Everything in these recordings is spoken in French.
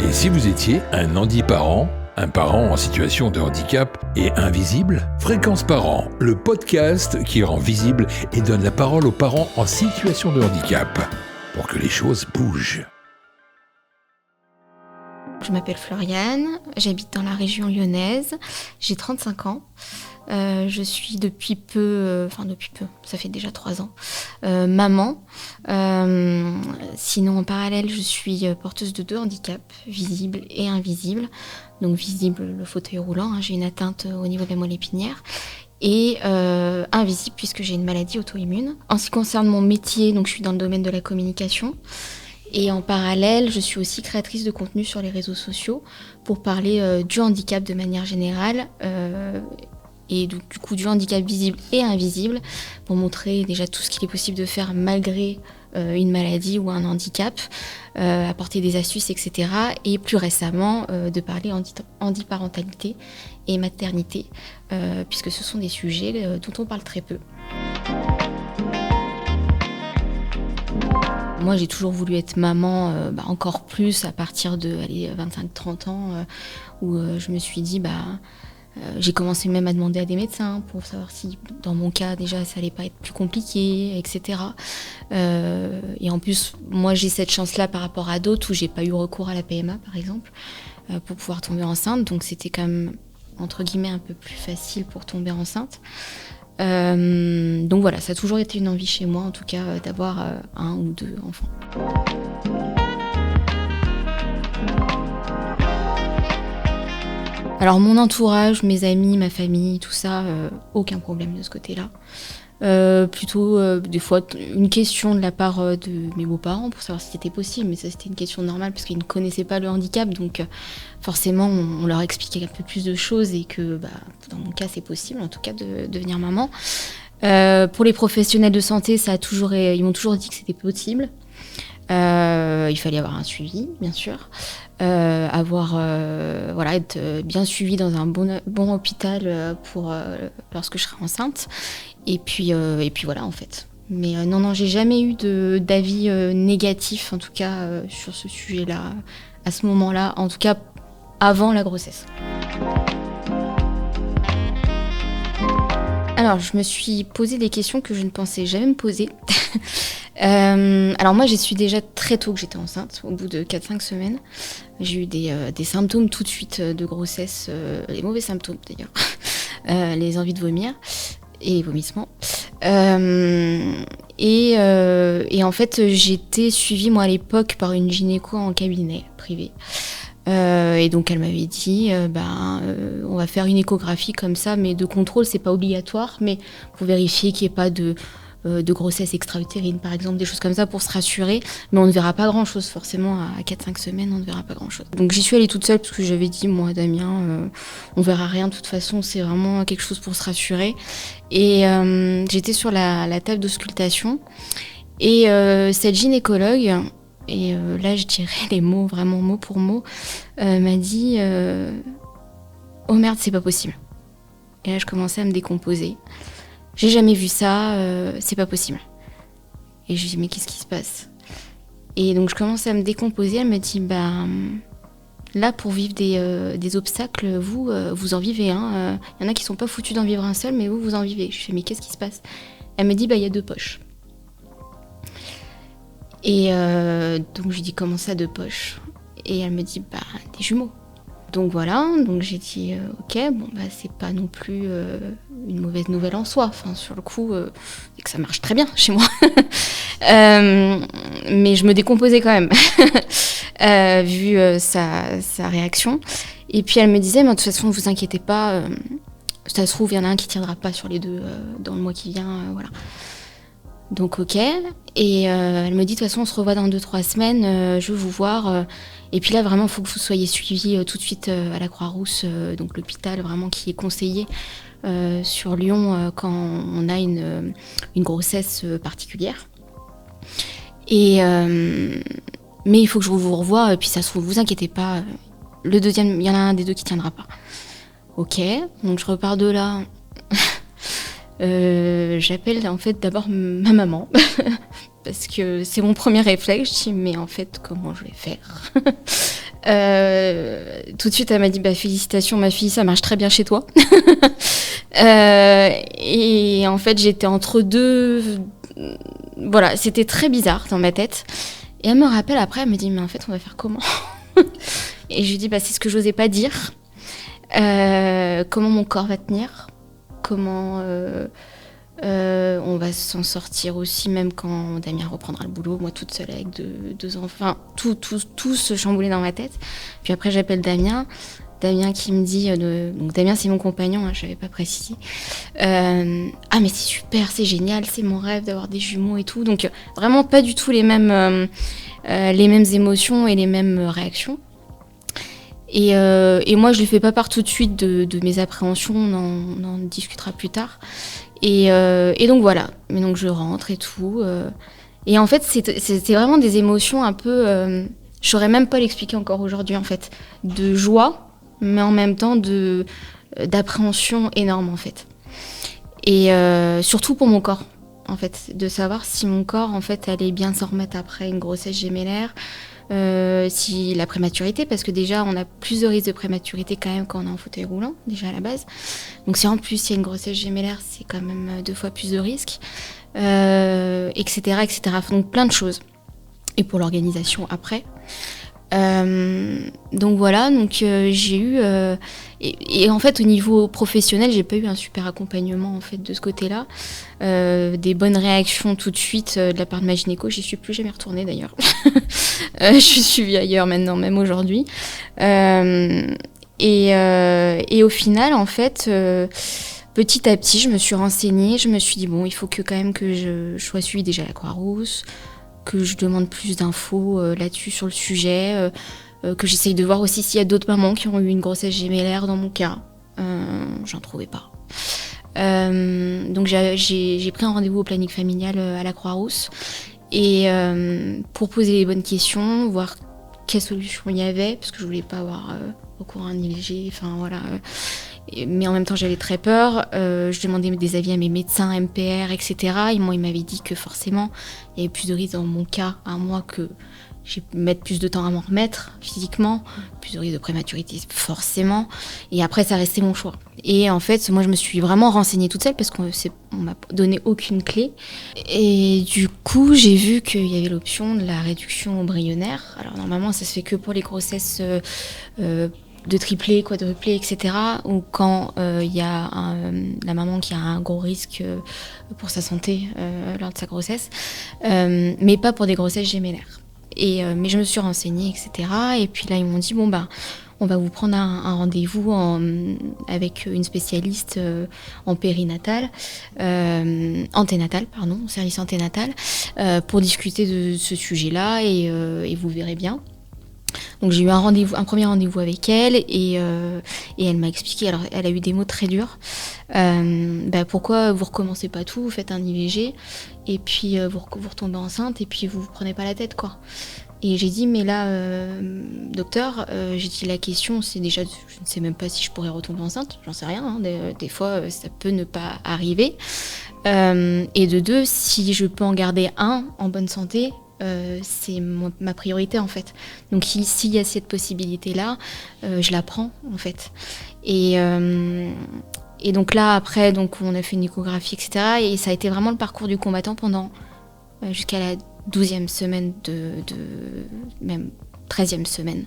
Et si vous étiez un handiparent, un parent en situation de handicap et invisible? Fréquence Parents, le podcast qui rend visible et donne la parole aux parents en situation de handicap pour que les choses bougent. Je m'appelle Floriane, j'habite dans la région lyonnaise, j'ai 35 ans. Je suis depuis peu, ça fait déjà 3 ans, maman. Sinon, en parallèle, je suis porteuse de 2 handicaps, visibles et invisibles. Donc visible, le fauteuil roulant, j'ai une atteinte au niveau de la moelle épinière. Et invisible, puisque j'ai une maladie auto-immune. En ce qui concerne mon métier, donc je suis dans le domaine de la communication. Et en parallèle, je suis aussi créatrice de contenu sur les réseaux sociaux pour parler du handicap de manière générale. Et du coup du handicap visible et invisible, pour montrer déjà tout ce qu'il est possible de faire malgré une maladie ou un handicap, apporter des astuces, etc. Et plus récemment, de parler handiparentalité et maternité, puisque ce sont des sujets dont on parle très peu. Moi, j'ai toujours voulu être maman, encore plus à partir de 25-30 ans, où je me suis dit... j'ai commencé même à demander à des médecins pour savoir si, dans mon cas, déjà, ça allait pas être plus compliqué, etc. Et en plus, moi, j'ai cette chance-là par rapport à d'autres où j'ai pas eu recours à la PMA, par exemple, pour pouvoir tomber enceinte. Donc, c'était quand même, entre guillemets, un peu plus facile pour tomber enceinte. Donc voilà, ça a toujours été une envie chez moi, en tout cas, d'avoir 1 ou 2 enfants. Alors mon entourage, mes amis, ma famille, tout ça, aucun problème de ce côté-là. Plutôt des fois une question de la part de mes beaux-parents pour savoir si c'était possible, mais ça c'était une question normale parce qu'ils ne connaissaient pas le handicap, donc forcément on leur expliquait un peu plus de choses et que dans mon cas c'est possible en tout cas de devenir maman. Pour les professionnels de santé, ils m'ont toujours dit que c'était possible. Il fallait avoir un suivi, bien sûr. Être bien suivi dans un bon hôpital pour lorsque je serai enceinte. Et puis voilà, en fait. Mais non, j'ai jamais eu d'avis négatif, en tout cas, sur ce sujet-là, à ce moment-là, en tout cas, avant la grossesse. Alors, je me suis posé des questions que je ne pensais jamais me poser. Alors moi, j'ai su déjà très tôt que j'étais enceinte, au bout de 4-5 semaines. J'ai eu des symptômes tout de suite de grossesse, les mauvais symptômes d'ailleurs, les envies de vomir et les vomissements. Et en fait, j'étais suivie, moi, à l'époque, par une gynéco en cabinet privé. Et donc elle m'avait dit on va faire une échographie comme ça, mais de contrôle, c'est pas obligatoire, mais pour vérifier qu'il n'y ait pas de grossesse extra-utérine, par exemple, des choses comme ça pour se rassurer, mais on ne verra pas grand-chose, forcément, à 4-5 semaines, on ne verra pas grand-chose. Donc j'y suis allée toute seule, parce que j'avais dit, moi, Damien, on verra rien, de toute façon, c'est vraiment quelque chose pour se rassurer. Et j'étais sur la table d'auscultation, et cette gynécologue, et là, je dirais les mots, vraiment mot pour mot, m'a dit « Oh merde, c'est pas possible ». Et là, je commençais à me décomposer. J'ai jamais vu ça, c'est pas possible. Et je lui dis, mais qu'est-ce qui se passe? Et donc je commence à me décomposer, elle me dit, là pour vivre des obstacles, vous en vivez un. Y en a qui sont pas foutus d'en vivre un seul, mais vous en vivez. Je fais, mais qu'est-ce qui se passe? Elle me dit, y a 2 poches. Et donc je lui dis, comment ça 2 poches? Et elle me dit, des jumeaux. Donc voilà, donc j'ai dit ok, c'est pas non plus une mauvaise nouvelle en soi. Enfin, sur le coup, c'est que ça marche très bien chez moi. Mais je me décomposais quand même, vu sa réaction. Et puis elle me disait, mais de toute façon, ne vous inquiétez pas, ça se trouve, il y en a un qui tiendra pas sur les 2 dans le mois qui vient, voilà. Donc ok, et elle me dit de toute façon on se revoit dans 2-3 semaines, je veux vous voir, et puis là vraiment il faut que vous soyez suivis tout de suite à la Croix-Rousse, donc l'hôpital vraiment qui est conseillé sur Lyon quand on a une grossesse particulière. Et mais il faut que je vous revoie, et puis ça se trouve, vous inquiétez pas, le deuxième, il y en a un des 2 qui tiendra pas. Ok, donc je repars de là. J'appelle en fait d'abord ma maman parce que c'est mon premier réflexe. Je dis mais en fait comment je vais faire Tout de suite, elle m'a dit félicitations, ma fille, ça marche très bien chez toi. Et en fait, j'étais entre deux. Voilà, c'était très bizarre dans ma tête. Et elle me rappelle après, elle me dit mais en fait, on va faire comment? Et je lui dis c'est ce que j'osais pas dire. Comment mon corps va tenir? Comment on va s'en sortir aussi, même quand Damien reprendra le boulot, moi toute seule avec deux enfants, tout se chamboulait dans ma tête. Puis après j'appelle Damien qui me dit, donc Damien c'est mon compagnon, je n'avais pas précisé, mais c'est super, c'est génial, c'est mon rêve d'avoir des jumeaux et tout, donc vraiment pas du tout les mêmes émotions et les mêmes réactions. Et moi je lui fais pas part tout de suite de mes appréhensions, on en discutera plus tard. Et donc voilà, mais donc je rentre et tout. Et en fait, c'était vraiment des émotions un peu... je saurais même pas l'expliquer encore aujourd'hui, en fait. De joie, mais en même temps d'appréhension énorme, en fait. Et surtout pour mon corps, en fait. De savoir si mon corps, en fait, allait bien s'en remettre après une grossesse gémellaire. Si la prématurité, parce que déjà on a plus de risques de prématurité quand même quand on est en fauteuil roulant, déjà à la base. Donc si en plus il y a une grossesse gémellaire, c'est quand même 2 fois plus de risques, etc., etc. Donc plein de choses. Et pour l'organisation après. Donc voilà, j'ai eu... et en fait au niveau professionnel, j'ai pas eu un super accompagnement en fait de ce côté-là. Des bonnes réactions tout de suite de la part de ma gynéco, j'y suis plus jamais retournée d'ailleurs. Je suis suivie ailleurs maintenant, même aujourd'hui. Et au final, en fait, petit à petit, je me suis renseignée, je me suis dit il faut quand même que je sois suivie déjà à la Croix-Rousse, que je demande plus d'infos là-dessus sur le sujet, que j'essaye de voir aussi s'il y a d'autres mamans qui ont eu une grossesse gémellaire dans mon cas. J'en trouvais pas. Donc j'ai pris un rendez-vous au planning familial à la Croix-Rousse et pour poser les bonnes questions, voir quelle solution il y avait, parce que je voulais pas avoir recours à un IVG, enfin voilà. Mais en même temps j'avais très peur, je demandais des avis à mes médecins, MPR, etc. Et moi ils m'avaient dit que forcément il y avait plus de risques dans mon cas à moi, que je vais mettre plus de temps à m'en remettre physiquement, plus de risques de prématurité forcément, et après ça restait mon choix. Et en fait moi je me suis vraiment renseignée toute seule parce qu'on m'a donné aucune clé, et du coup j'ai vu qu'il y avait l'option de la réduction embryonnaire. Alors normalement ça se fait que pour les grossesses de triplé, quadruplé, etc. Ou quand y a la maman qui a un gros risque pour sa santé lors de sa grossesse, mais pas pour des grossesses gémellaires. Mais je me suis renseignée, etc. Et puis là, ils m'ont dit, on va vous prendre un rendez-vous avec une spécialiste en périnatal, service anténatal, pour discuter de ce sujet-là, et vous verrez bien. Donc j'ai eu un premier rendez-vous avec elle, et elle m'a expliqué, alors elle a eu des mots très durs, pourquoi vous recommencez pas tout, vous faites un IVG, et puis vous retombez enceinte, et puis vous prenez pas la tête, quoi. Et j'ai dit, mais là, docteur, j'ai dit, la question, c'est déjà, je ne sais même pas si je pourrais retomber enceinte, j'en sais rien, hein, des fois, ça peut ne pas arriver. Et de 2, si je peux en garder un en bonne santé, c'est ma priorité, en fait. Donc, s'il y a cette possibilité-là, je la prends, en fait. Et donc là, après, on a fait une échographie, etc. Et ça a été vraiment le parcours du combattant pendant jusqu'à la 12e semaine même 13e semaine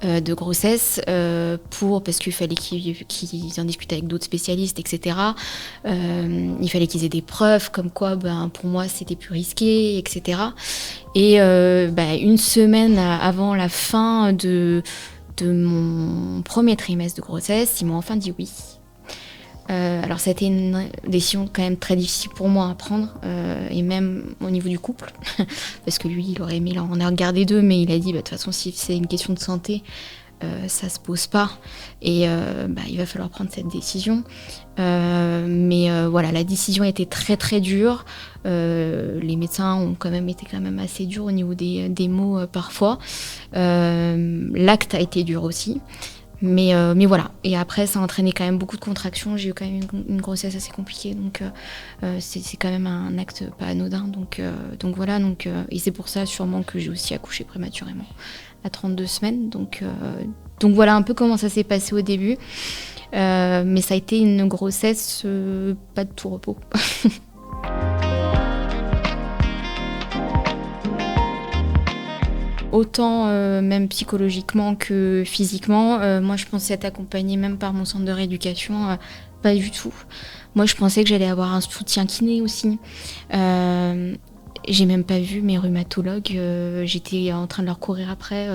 de grossesse, parce qu'il fallait qu'ils en discutent avec d'autres spécialistes, etc. Il fallait qu'ils aient des preuves comme quoi pour moi c'était plus risqué, etc. Et une semaine avant la fin de mon premier trimestre de grossesse, ils m'ont enfin dit oui. Alors ça a été une décision quand même très difficile pour moi à prendre, et même au niveau du couple, parce que lui il aurait aimé en regarder 2, mais il a dit de toute façon si c'est une question de santé, ça se pose pas, et il va falloir prendre cette décision. Mais voilà, la décision a été très très dure. Les médecins ont quand même été assez durs au niveau des mots parfois. L'acte a été dur aussi. Mais voilà, et après ça a entraîné quand même beaucoup de contractions, j'ai eu quand même une grossesse assez compliquée, donc c'est quand même un acte pas anodin, donc voilà, et c'est pour ça sûrement que j'ai aussi accouché prématurément à 32 semaines. Donc voilà un peu comment ça s'est passé au début. Mais ça a été une grossesse pas de tout repos. Autant même psychologiquement que physiquement. Moi, je pensais être accompagnée même par mon centre de rééducation. Pas du tout. Moi, je pensais que j'allais avoir un soutien kiné aussi. J'ai même pas vu mes rhumatologues. J'étais en train de leur courir après.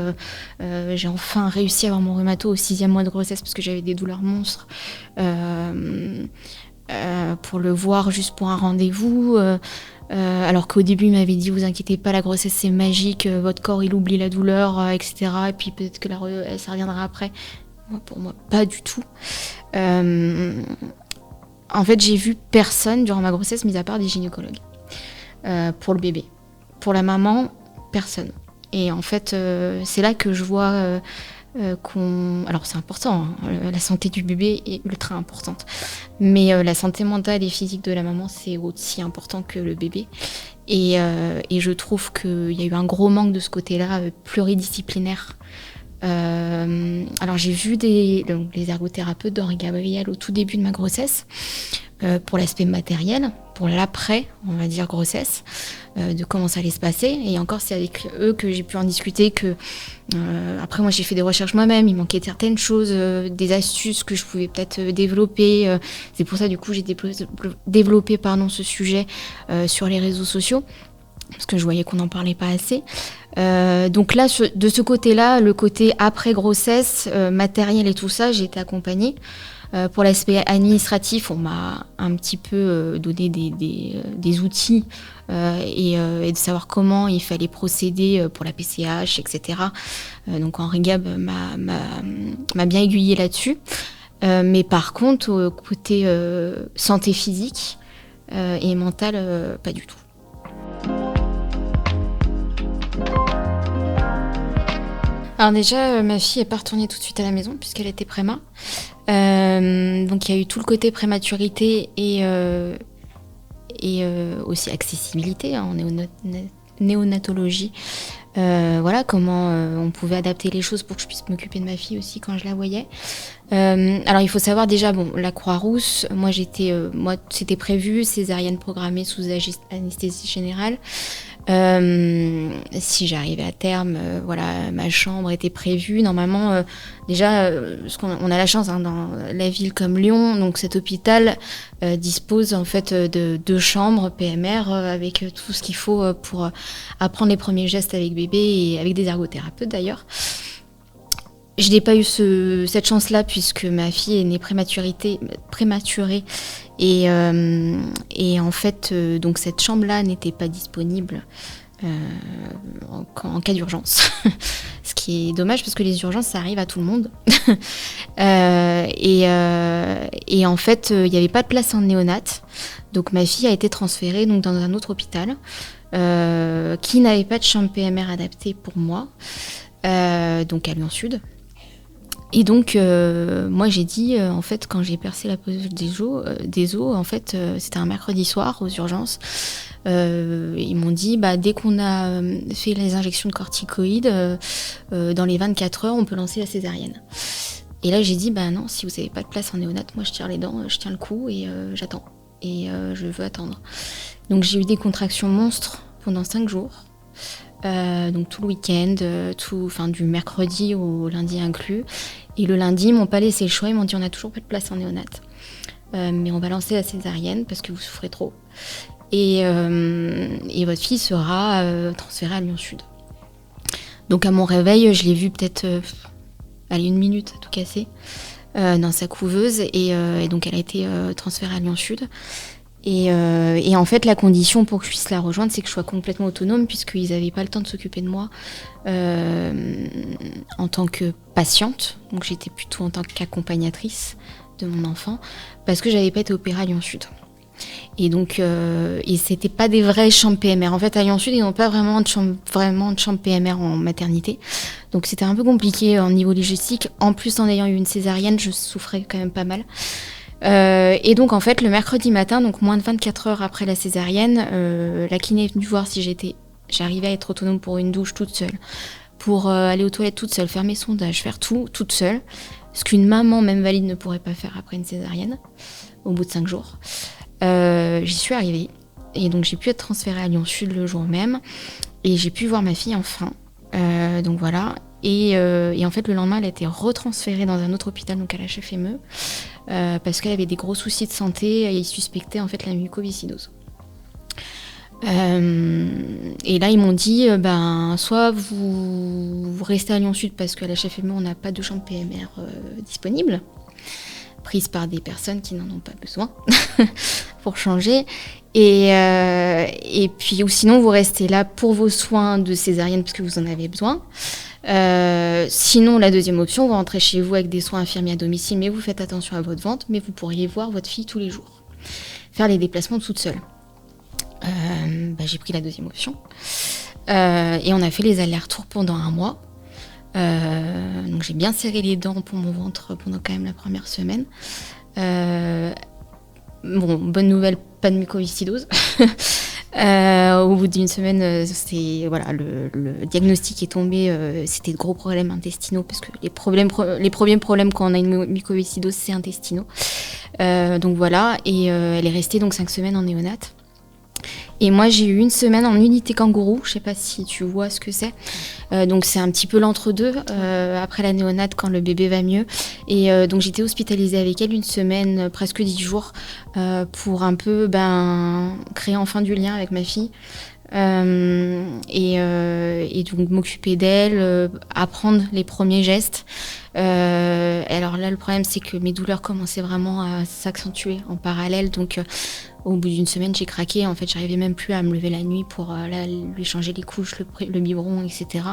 J'ai enfin réussi à avoir mon rhumato au 6e mois de grossesse parce que j'avais des douleurs monstres. Pour le voir juste pour un rendez-vous. Alors qu'au début, il m'avait dit, vous inquiétez pas, la grossesse c'est magique, votre corps il oublie la douleur, etc. Et puis peut-être que ça reviendra après. Pour moi, pas du tout. En fait, j'ai vu personne durant ma grossesse, mis à part des gynécologues. Pour le bébé. Pour la maman, personne. Et en fait, c'est là que je vois alors c'est important, hein, la santé du bébé est ultra importante. Mais la santé mentale et physique de la maman, c'est aussi important que le bébé. Et je trouve qu'il y a eu un gros manque de ce côté-là, pluridisciplinaire. Alors j'ai vu les ergothérapeutes d'Henri Gabriel au tout début de ma grossesse, pour l'aspect matériel, pour l'après, on va dire, grossesse, de comment ça allait se passer. Et encore, c'est avec eux que j'ai pu en discuter. Après, moi, j'ai fait des recherches moi-même. Il manquait certaines choses, des astuces que je pouvais peut-être développer. C'est pour ça, du coup, j'ai développé ce sujet sur les réseaux sociaux, parce que je voyais qu'on n'en parlait pas assez. Donc là, de ce côté-là, le côté après-grossesse, matériel et tout ça, j'ai été accompagnée. Pour l'aspect administratif, on m'a un petit peu donné des outils et de savoir comment il fallait procéder pour la PCH, etc. Donc Henri Gab m'a bien aiguillée là-dessus. Mais par contre, côté santé physique et mentale, pas du tout. Alors déjà, ma fille n'est pas retournée tout de suite à la maison puisqu'elle était préma. Donc il y a eu tout le côté prématurité et aussi accessibilité en néonatologie. Voilà comment on pouvait adapter les choses pour que je puisse m'occuper de ma fille aussi quand je la voyais. Alors il faut savoir déjà, la Croix-Rousse, moi c'était prévu, césarienne programmée sous anesthésie générale. Si j'arrivais à terme, ma chambre était prévue. Normalement, déjà, on a la chance dans la ville comme Lyon, donc cet hôpital dispose en fait de 2 chambres PMR avec tout ce qu'il faut pour apprendre les premiers gestes avec bébé et avec des ergothérapeutes d'ailleurs. Je n'ai pas eu cette chance-là puisque ma fille est née prématurée et en fait donc cette chambre-là n'était pas disponible en cas d'urgence. Ce qui est dommage parce que les urgences ça arrive à tout le monde. Et en fait il n'y avait pas de place en néonat, donc ma fille a été transférée donc dans un autre hôpital qui n'avait pas de chambre PMR adaptée pour moi, donc à Lyon Sud. Et donc, moi, j'ai dit, en fait, quand j'ai percé la poche des os, en fait, c'était un mercredi soir aux urgences. Ils m'ont dit, dès qu'on a fait les injections de corticoïdes, dans les 24 heures, on peut lancer la césarienne. Et là, j'ai dit, non, si vous n'avez pas de place en néonat, moi, je tire les dents, je tiens le coup et j'attends. Et je veux attendre. Donc, j'ai eu des contractions monstres pendant 5 jours. Donc tout le week-end, du mercredi au lundi inclus. Et le lundi, ils m'ont pas laissé le choix, ils m'ont dit on n'a toujours pas de place en néonat. Mais on va lancer la césarienne parce que vous souffrez trop. Et votre fille sera transférée à Lyon Sud. Donc à mon réveil, je l'ai vue peut-être 1 minute à tout casser dans sa couveuse. Et donc elle a été transférée à Lyon Sud. Et en fait, la condition pour que je puisse la rejoindre, c'est que je sois complètement autonome, puisqu'ils n'avaient pas le temps de s'occuper de moi en tant que patiente. Donc j'étais plutôt en tant qu'accompagnatrice de mon enfant, parce que j'avais pas été opérée à Lyon Sud. Et donc, et c'était pas des vraies chambres PMR. En fait, à Lyon Sud, ils n'ont pas vraiment de chambre PMR en maternité. Donc c'était un peu compliqué en niveau logistique. En plus, en ayant eu une césarienne, je souffrais quand même pas mal. Et donc en fait le mercredi matin, donc moins de 24 heures après la césarienne, la kiné est venue voir si j'arrivais à être autonome pour une douche toute seule, pour aller aux toilettes toute seule, faire mes sondages, faire tout toute seule. Ce qu'une maman, même valide, ne pourrait pas faire après une césarienne, au bout de 5 jours. J'y suis arrivée. Et donc, j'ai pu être transférée à Lyon Sud le jour même. Et j'ai pu voir ma fille enfin. Donc voilà. Et en fait, le lendemain, elle a été retransférée dans un autre hôpital, donc à la HFME, parce qu'elle avait des gros soucis de santé et ils suspectaient en fait la mucoviscidose. Et là, ils m'ont dit, soit vous restez à Lyon Sud parce qu'à la HFME, on n'a pas de chambre PMR disponible, prise par des personnes qui n'en ont pas besoin pour changer. Et puis, ou sinon, vous restez là pour vos soins de césarienne parce que vous en avez besoin. Sinon, la deuxième option, vous rentrez chez vous avec des soins infirmiers à domicile, mais vous faites attention à votre ventre, mais vous pourriez voir votre fille tous les jours, faire les déplacements toute seule. J'ai pris la deuxième option. Et on a fait les allers-retours pendant 1 mois. Donc j'ai bien serré les dents pour mon ventre pendant quand même la première semaine. Bonne nouvelle, pas de mucoviscidose. Au bout d'une semaine, le diagnostic est tombé. C'était de gros problèmes intestinaux parce que les premiers problèmes quand on a une mucoviscidose, c'est intestinaux. Donc voilà, et elle est restée donc 5 semaines en néonate. Et moi, j'ai eu 1 semaine en unité kangourou. Je sais pas si tu vois ce que c'est. Donc, c'est un petit peu l'entre-deux après la néonate quand le bébé va mieux. Et donc, j'étais hospitalisée avec elle 1 semaine, presque 10 jours, pour un peu créer enfin du lien avec ma fille. Et donc, m'occuper d'elle, apprendre les premiers gestes. Alors là, le problème, c'est que mes douleurs commençaient vraiment à s'accentuer en parallèle. Donc, au bout d'1 semaine, j'ai craqué. En fait, j'arrivais même plus à me lever la nuit pour lui changer les couches, le biberon, etc.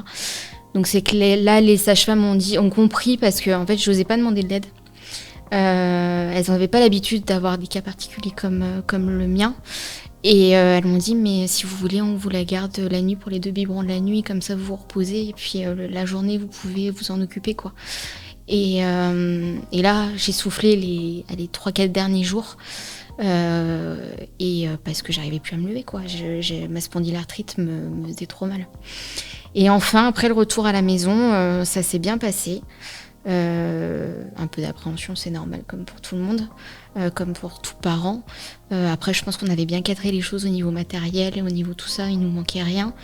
Donc, c'est que les sages-femmes ont compris parce que en fait, je n'osais pas demander de l'aide. Elles n'avaient pas l'habitude d'avoir des cas particuliers comme le mien. Et elles m'ont dit, mais si vous voulez, on vous la garde la nuit pour les 2 biberons de la nuit, comme ça vous vous reposez, et puis la journée, vous pouvez vous en occuper, quoi. Et là, j'ai soufflé les 3-4 derniers jours, parce que j'arrivais plus à me lever, quoi. Ma spondylarthrite me faisait trop mal. Et enfin, après le retour à la maison, ça s'est bien passé. Un peu d'appréhension, c'est normal, comme pour tout le monde, comme pour tout parent. Après, je pense qu'on avait bien cadré les choses au niveau matériel et au niveau tout ça, il nous manquait rien.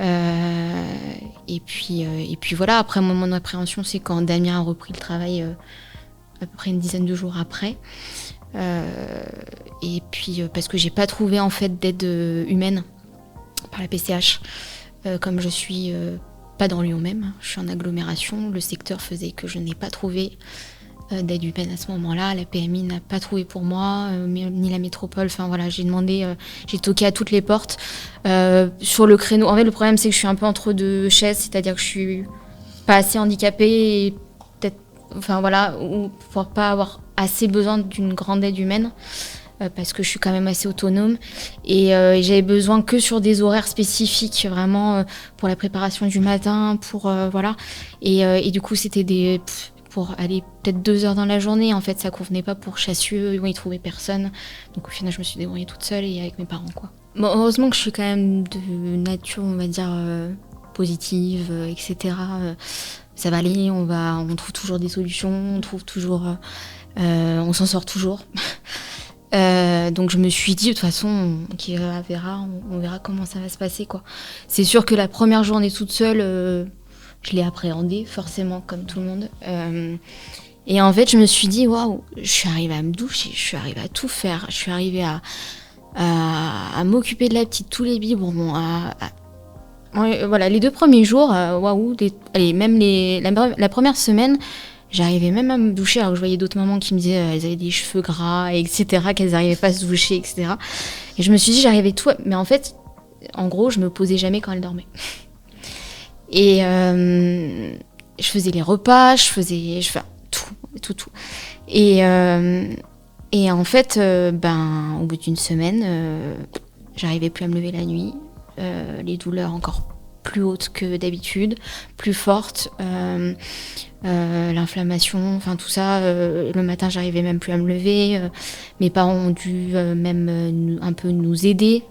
Et puis voilà, après mon appréhension, c'est quand Damien a repris le travail à peu près une dizaine de jours après. Et puis parce que j'ai pas trouvé en fait d'aide humaine par la PCH, comme je suis pas dans Lyon même, je suis en agglomération, le secteur faisait que je n'ai pas trouvé d'aide humaine à ce moment-là, la PMI n'a pas trouvé pour moi, ni la métropole, enfin voilà, j'ai demandé, j'ai toqué à toutes les portes, sur le créneau. En fait, le problème c'est que je suis un peu entre 2 chaises, c'est-à-dire que je suis pas assez handicapée et peut-être, enfin voilà, ou pour pas avoir assez besoin d'une grande aide humaine. Parce que je suis quand même assez autonome et j'avais besoin que sur des horaires spécifiques vraiment pour la préparation du matin, pour voilà, et du coup c'était pour aller peut-être 2 heures dans la journée, en fait ça convenait pas pour Chassieux, ils trouvaient personne, donc au final je me suis débrouillée toute seule et avec mes parents, quoi. Bon, heureusement que je suis quand même de nature, on va dire, positive, etc. Ça va aller, on trouve toujours des solutions, on s'en sort toujours. Donc je me suis dit, de toute façon, on verra comment ça va se passer, quoi. C'est sûr que la première journée toute seule, je l'ai appréhendée, forcément, comme tout le monde. Et en fait, je me suis dit, waouh, je suis arrivée à me doucher, je suis arrivée à tout faire, je suis arrivée à m'occuper de la petite, tous les biberons, voilà, les 2 premiers jours, waouh, même la première semaine, j'arrivais même à me doucher, alors que je voyais d'autres mamans qui me disaient elles avaient des cheveux gras, etc., qu'elles n'arrivaient pas à se doucher, etc. Et je me suis dit, j'arrivais tout, mais en fait, en gros, je me posais jamais quand elle dormait. Et je faisais les repas, je faisais tout. Et en fait, au bout d'1 semaine, j'arrivais plus à me lever la nuit, les douleurs encore plus hautes que d'habitude, plus fortes. l'inflammation, enfin tout ça. Le matin, j'arrivais même plus à me lever. Mes parents ont dû même un peu nous aider,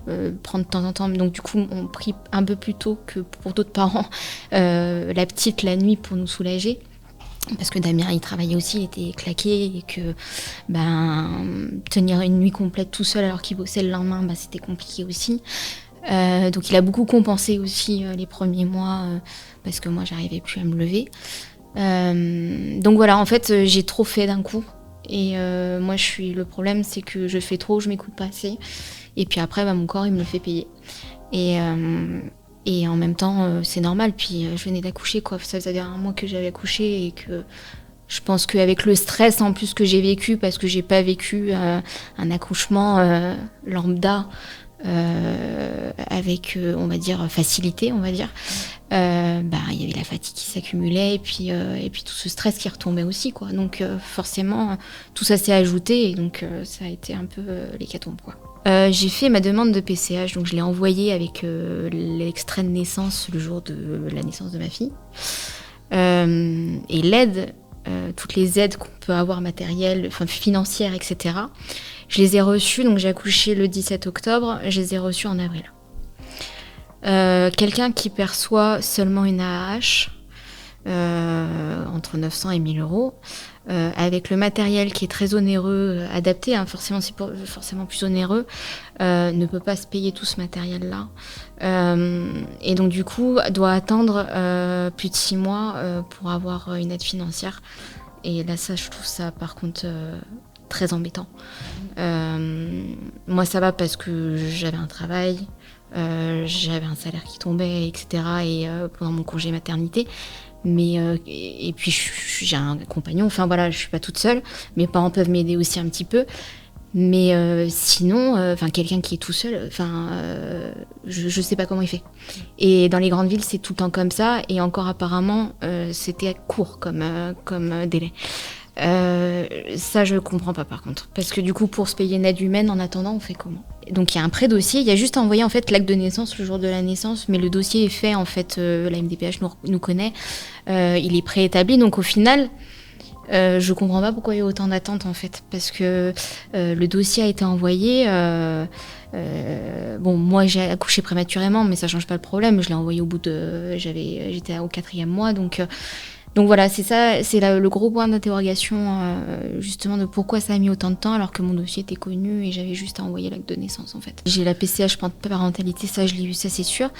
prendre de temps en temps. Donc du coup, on prit un peu plus tôt que pour d'autres parents la petite la nuit pour nous soulager. Parce que Damien, il travaillait aussi, il était claqué et que tenir une nuit complète tout seul alors qu'il bossait le lendemain, c'était compliqué aussi. Donc il a beaucoup compensé aussi les premiers mois parce que moi, j'arrivais plus à me lever. Donc voilà, en fait, j'ai trop fait d'un coup. Et moi, le problème, c'est que je fais trop, je m'écoute pas assez. Et puis après, mon corps, il me le fait payer. Et en même temps, c'est normal. Puis je venais d'accoucher, quoi. Ça faisait 1 mois que j'avais accouché et que je pense qu'avec le stress en plus que j'ai vécu, parce que j'ai pas vécu un accouchement lambda avec, on va dire, facilité, on va dire. Il y avait la fatigue qui s'accumulait et puis tout ce stress qui retombait aussi, quoi. Donc forcément, tout ça s'est ajouté et donc ça a été un peu l'hécatombe, quoi. J'ai fait ma demande de PCH, donc je l'ai envoyée avec l'extrait de naissance le jour de la naissance de ma fille. Et l'aide, toutes les aides qu'on peut avoir matérielles, financières, etc., je les ai reçues, donc j'ai accouché le 17 octobre, je les ai reçues en avril. Quelqu'un qui perçoit seulement une AAH, entre 900 et 1000 euros, avec le matériel qui est très onéreux, adapté, forcément c'est forcément plus onéreux, ne peut pas se payer tout ce matériel-là. Et donc du coup, doit attendre plus de 6 mois pour avoir une aide financière. Et là, ça, je trouve ça par contre très embêtant. Moi, ça va parce que j'avais un travail, j'avais un salaire qui tombait, etc. Et pendant mon congé maternité. Mais et puis j'ai un compagnon, je suis pas toute seule. Mes parents peuvent m'aider aussi un petit peu. Mais sinon, quelqu'un qui est tout seul, je sais pas comment il fait. Et dans les grandes villes, c'est tout le temps comme ça. Et encore apparemment, c'était court comme délai. Ça, je comprends pas par contre. Parce que du coup, pour se payer une aide humaine, en attendant, on fait comment ? Donc il y a un pré-dossier, il y a juste à envoyer en fait l'acte de naissance le jour de la naissance, mais le dossier est fait en fait, la MDPH nous connaît, il est préétabli, donc au final, je comprends pas pourquoi il y a autant d'attentes en fait, parce que le dossier a été envoyé, moi j'ai accouché prématurément, mais ça change pas le problème, je l'ai envoyé j'étais au 4e mois, donc voilà, c'est ça, c'est le gros point d'interrogation, justement, de pourquoi ça a mis autant de temps alors que mon dossier était connu et j'avais juste à envoyer l'acte de naissance, en fait. J'ai la PCH parentalité, ça je l'ai eu, ça c'est sûr.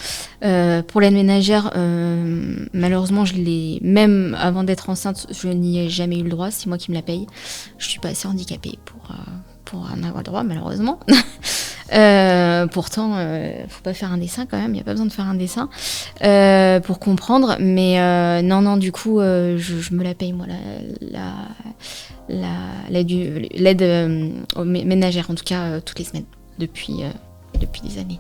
Pour l'aide ménagère, malheureusement, même avant d'être enceinte, je n'y ai jamais eu le droit, c'est moi qui me la paye. Je suis pas assez handicapée pour en avoir le droit, malheureusement. Pourtant, faut pas faire un dessin quand même, il n'y a pas besoin de faire un dessin pour comprendre, mais non, du coup, je me la paye, moi, l'aide ménagère, en tout cas, toutes les semaines, depuis des années.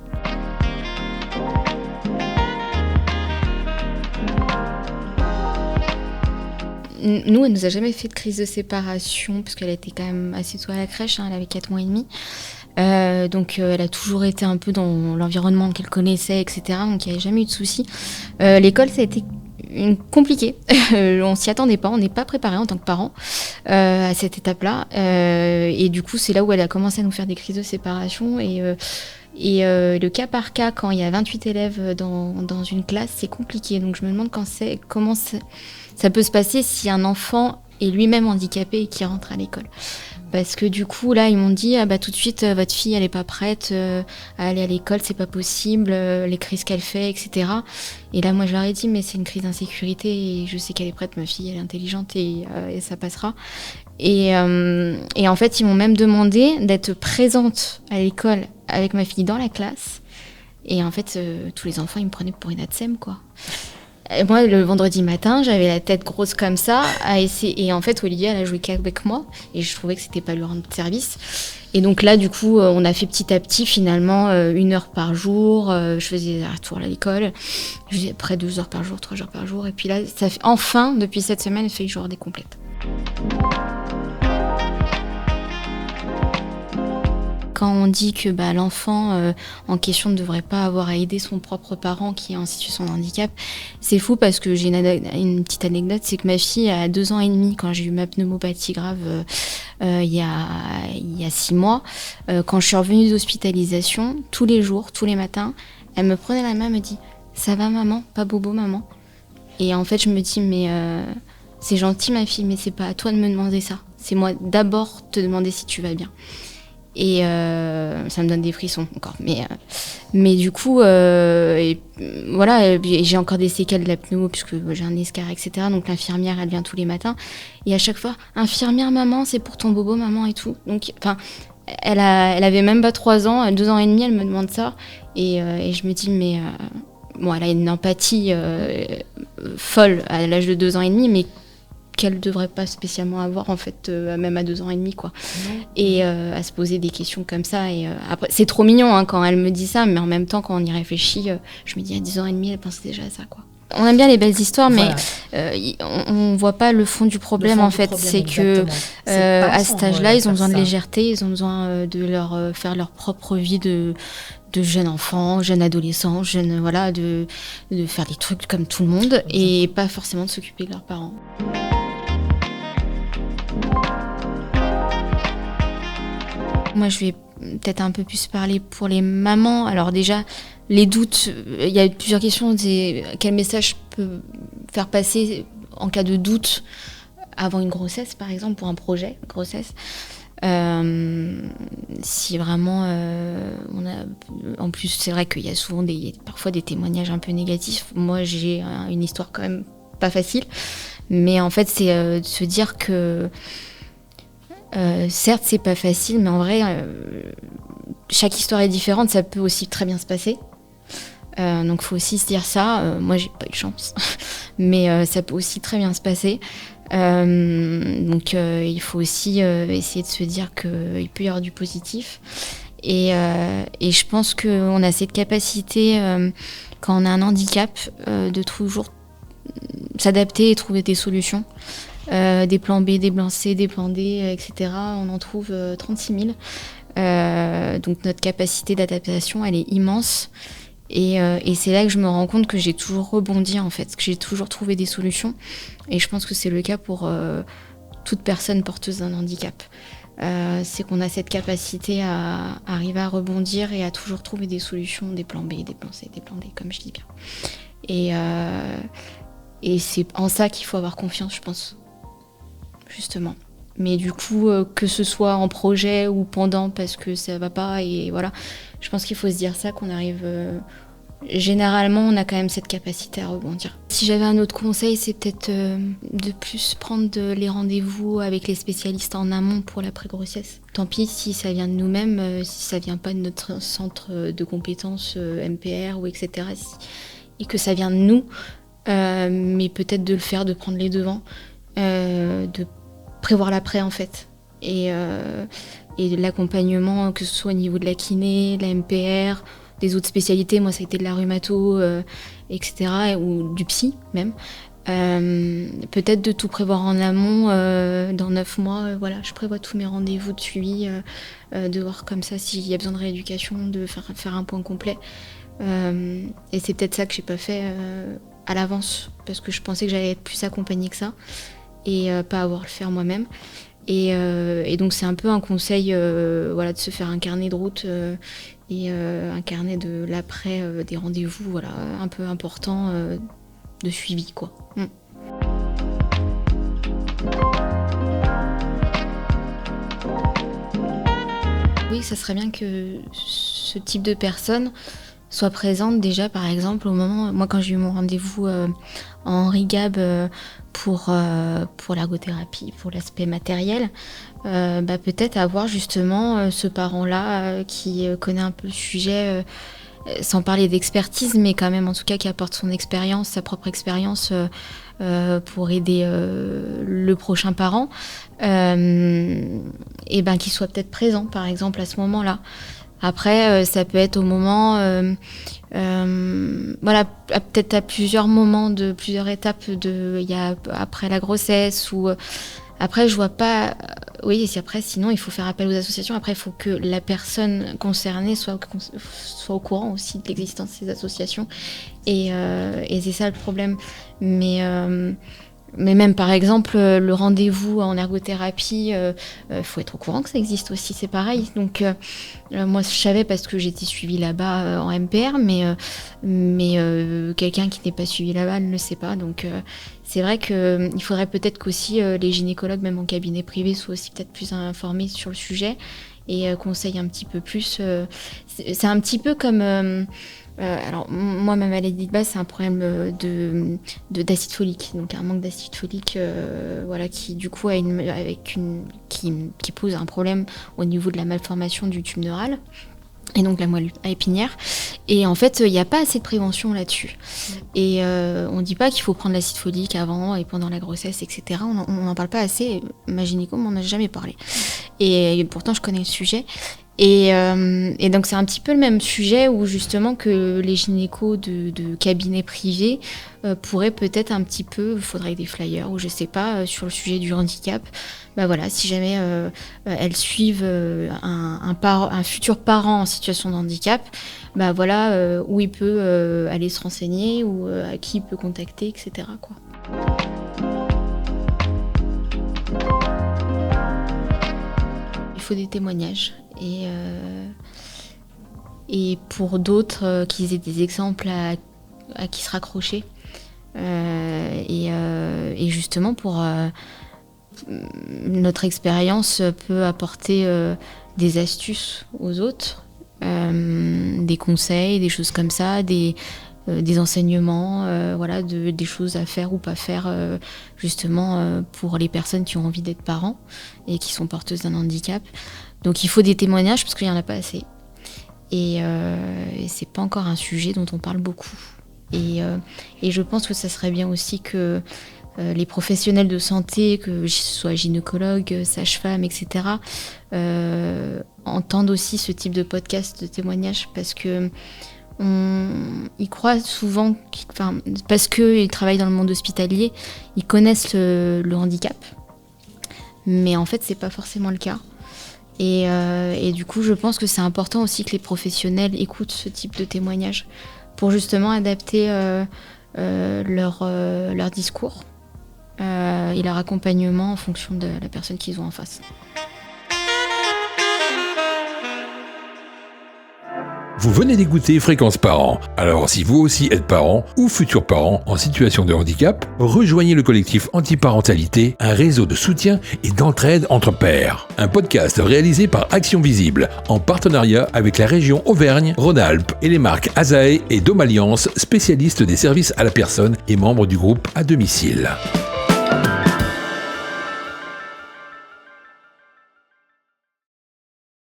Nous, elle nous a jamais fait de crise de séparation, parce qu'elle était quand même assez tôt à la crèche, elle avait 4 mois et demi. Donc elle a toujours été un peu dans l'environnement qu'elle connaissait, etc. Donc il n'y avait jamais eu de soucis. L'école, ça a été compliqué. On s'y attendait pas, on n'est pas préparé en tant que parents à cette étape-là. Et du coup, c'est là où elle a commencé à nous faire des crises de séparation. Et le cas par cas, quand il y a 28 élèves dans une classe, c'est compliqué. Donc je me demande comment ça peut se passer si un enfant est lui-même handicapé et qui rentre à l'école. Parce que du coup, là, ils m'ont dit, tout de suite, votre fille, elle est pas prête à aller à l'école, c'est pas possible, les crises qu'elle fait, etc. Et là, moi, je leur ai dit, mais c'est une crise d'insécurité et je sais qu'elle est prête, ma fille, elle est intelligente et ça passera. Et en fait, ils m'ont même demandé d'être présente à l'école avec ma fille dans la classe. Et en fait, tous les enfants, ils me prenaient pour une ATSEM, quoi. Et moi, le vendredi matin, j'avais la tête grosse comme ça, à essayer. Et en fait, Olivier, elle a joué qu'avec moi, et je trouvais que c'était pas lui rendre service. Et donc là, du coup, on a fait petit à petit, finalement, 1 heure par jour. Je faisais des retours à l'école. Je faisais près 2 heures par jour, 3 heures par jour. Et puis là, ça fait, enfin, depuis cette semaine, elle fait une journée complète. quand on dit que l'enfant en question ne devrait pas avoir à aider son propre parent qui est en situation de handicap, c'est fou parce que j'ai une petite anecdote, c'est que ma fille a 2 ans et demi, quand j'ai eu ma pneumopathie grave il y a 6 mois, quand je suis revenue d'hospitalisation, tous les jours, tous les matins, elle me prenait la main, elle me dit « Ça va maman, pas bobo maman ?» Et en fait je me dis « Mais c'est gentil ma fille, mais c'est pas à toi de me demander ça. C'est moi d'abord te demander si tu vas bien. » Et ça me donne des frissons encore. Mais du coup, voilà, j'ai encore des séquelles de la pneumo puisque j'ai un escar, etc. Donc l'infirmière, elle vient tous les matins. Et à chaque fois, infirmière, maman, c'est pour ton bobo, maman et tout. Donc, elle avait même pas 3 ans, 2 ans et demi, elle me demande ça. Et je me dis, mais bon, elle a une empathie folle à l'âge de 2 ans et demi, mais qu'elle devrait pas spécialement avoir en fait, même à 2 ans et demi quoi. Et à se poser des questions comme ça. Et après, c'est trop mignon quand elle me dit ça, mais en même temps quand on y réfléchit, je me dis à 10 ans et demi, elle pense déjà à ça quoi. On aime bien les belles histoires, voilà. Mais on voit pas le fond du problème en fait. C'est que à cet âge-là, ils ont besoin de légèreté, ils ont besoin de leur faire leur propre vie de jeunes enfants, jeunes adolescents, voilà, de faire des trucs comme tout le monde et pas forcément de s'occuper de leurs parents. Moi, je vais peut-être un peu plus parler pour les mamans. Alors déjà, les doutes, il y a plusieurs questions. Quel message peut faire passer en cas de doute avant une grossesse, par exemple, pour un projet grossesse. Si vraiment en plus c'est vrai qu'il y a souvent parfois des témoignages un peu négatifs. Moi j'ai une histoire quand même pas facile, mais en fait c'est de se dire que certes c'est pas facile, mais en vrai chaque histoire est différente, ça peut aussi très bien se passer. Donc faut aussi se dire ça. Moi j'ai pas eu de chance, mais ça peut aussi très bien se passer. Donc il faut aussi essayer de se dire qu'il peut y avoir du positif. Et je pense qu'on a cette capacité, quand on a un handicap, de toujours s'adapter et trouver des solutions. Des plans B, des plans C, des plans D, etc. On en trouve 36 000. Donc notre capacité d'adaptation, elle est immense. Et c'est là que je me rends compte que j'ai toujours rebondi en fait, que j'ai toujours trouvé des solutions. Et je pense que c'est le cas pour toute personne porteuse d'un handicap. C'est qu'on a cette capacité à arriver à rebondir et à toujours trouver des solutions, des plans B, des plans C, des plans D, comme je dis bien. Et c'est en ça qu'il faut avoir confiance, je pense, justement. Mais du coup, que ce soit en projet ou pendant, parce que ça va pas, et voilà, je pense qu'il faut se dire ça, qu'on arrive... Généralement, on a quand même cette capacité à rebondir. Si j'avais un autre conseil, c'est peut-être de plus prendre les rendez-vous avec les spécialistes en amont pour la pré-grossesse. Tant pis si ça vient de nous-mêmes, si ça vient pas de notre centre de compétences MPR ou etc. Et que ça vient de nous, mais peut-être de le faire, de prendre les devants, de prévoir l'après en fait. Et de l'accompagnement, que ce soit au niveau de la kiné, de la MPR, des autres spécialités, moi ça a été de la rhumato, etc., ou du psy même. Peut-être de tout prévoir en amont, dans 9 mois, voilà, je prévois tous mes rendez-vous de suivi, de voir comme ça s'il y a besoin de rééducation, de faire un point complet. Et c'est peut-être ça que j'ai pas fait à l'avance, parce que je pensais que j'allais être plus accompagnée que ça, et pas avoir à le faire moi-même. Et donc c'est un peu un conseil, voilà, de se faire un carnet de route et un carnet de l'après, des rendez-vous, voilà, un peu important de suivi, quoi. Oui, ça serait bien que ce type de personne soit présente déjà, par exemple, au moment... Moi, quand j'ai eu mon rendez-vous en RIGAB pour l'ergothérapie, pour l'aspect matériel, peut-être avoir justement ce parent-là qui connaît un peu le sujet, sans parler d'expertise, mais quand même en tout cas qui apporte son expérience, sa propre expérience pour aider le prochain parent, et qu'il soit peut-être présent, par exemple, à ce moment-là. Après, ça peut être au moment, voilà, peut-être à plusieurs moments, plusieurs étapes, il y a après la grossesse, ou Après, je vois pas. Oui, et après, sinon, il faut faire appel aux associations. Après, il faut que la personne concernée soit au courant aussi de l'existence de ces associations. Et c'est ça le problème. Mais même, par exemple, le rendez-vous en ergothérapie, faut être au courant que ça existe aussi, c'est pareil. Donc, moi, je savais parce que j'étais suivie là-bas en MPR, mais quelqu'un qui n'est pas suivi là-bas ne le sait pas. Donc, c'est vrai qu'il faudrait peut-être qu'aussi les gynécologues, même en cabinet privé, soient aussi peut-être plus informés sur le sujet et conseillent un petit peu plus. C'est un petit peu comme... alors, moi, ma maladie de base, c'est un problème d'acide folique. Donc, un manque d'acide folique, voilà, qui, du coup, qui pose un problème au niveau de la malformation du tube neural. Et donc, la moelle épinière. Et en fait, il n'y a pas assez de prévention là-dessus. Et on ne dit pas qu'il faut prendre l'acide folique avant et pendant la grossesse, etc. On n'en parle pas assez. Ma gynéco m'en a jamais parlé. Et pourtant, je connais le sujet. Et donc c'est un petit peu le même sujet où justement que les gynécos de cabinets privés pourraient peut-être un petit peu, il faudrait des flyers ou je sais pas, sur le sujet du handicap. Bah voilà, si jamais elles suivent un futur parent en situation de handicap, bah voilà où il peut aller se renseigner ou à qui il peut contacter, etc. quoi. Il faut des témoignages. Et pour d'autres, qu'ils aient des exemples à qui se raccrocher. Et justement, pour notre expérience peut apporter des astuces aux autres, des conseils, des choses comme ça, des enseignements, voilà, des choses à faire ou pas faire, justement pour les personnes qui ont envie d'être parents et qui sont porteuses d'un handicap. Donc il faut des témoignages parce qu'il n'y en a pas assez. Et c'est pas encore un sujet dont on parle beaucoup. Et je pense que ça serait bien aussi que les professionnels de santé, que ce soit gynécologues, sages-femmes, etc., entendent aussi ce type de podcast de témoignages parce que ils croient souvent, parce qu'ils travaillent dans le monde hospitalier, ils connaissent le handicap. Mais en fait, c'est pas forcément le cas. Et du coup, je pense que c'est important aussi que les professionnels écoutent ce type de témoignages pour justement adapter leur discours et leur accompagnement en fonction de la personne qu'ils ont en face. Vous venez d'écouter Fréquence Parents. Alors si vous aussi êtes parent ou futur parent en situation de handicap, rejoignez le collectif Antiparentalité, un réseau de soutien et d'entraide entre pairs. Un podcast réalisé par Action Visible en partenariat avec la région Auvergne-Rhône-Alpes et les marques Azae et Dom Alliance, spécialistes des services à la personne et membres du groupe à domicile.